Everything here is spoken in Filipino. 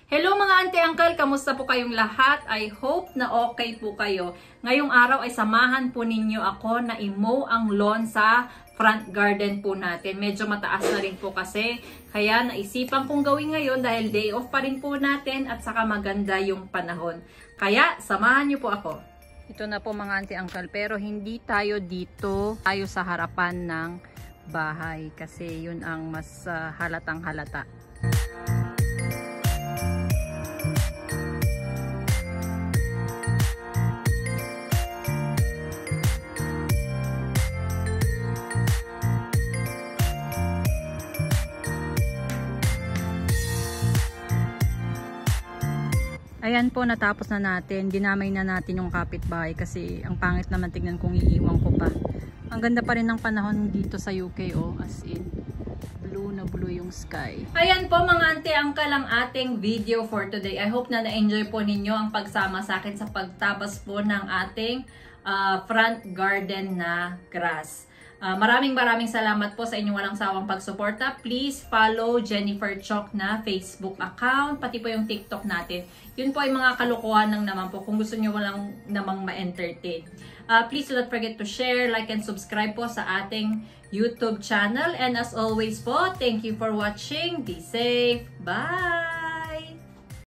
Hello mga auntie, uncle, kamusta po kayong lahat? I hope na okay po kayo. Ngayong araw ay samahan po ninyo ako na i-mow ang lawn sa front garden po natin. Medyo mataas na rin po kasi, kaya naisipan kong gawin ngayon dahil day off pa rin po natin at saka maganda yung panahon. Kaya samahan niyo po ako. Ito na po mga auntie, uncle, pero hindi tayo dito, tayo sa harapan ng bahay kasi yun ang mas halatang halata. Ayan po, natapos na natin. Dinamay na natin yung kapitbahay kasi ang pangit naman tignan kung iiwan ko pa. Ang ganda pa rin ng panahon dito sa UK, oh, as in blue na blue yung sky. Ayan po mga auntie, uncle, ang ating video for today. I hope na na-enjoy po ninyo ang pagsama sa akin sa pagtabas po ng ating front garden na grass. Maraming salamat po sa inyong walang sawang pagsuporta. Please follow Jennifer Chok na Facebook account, pati po yung TikTok natin. Yun po ay mga kalokohan lang naman po kung gusto nyo walang namang ma-entertain. Please do not forget to share, like, and subscribe po sa ating YouTube channel. And as always po, thank you for watching. Be safe. Bye!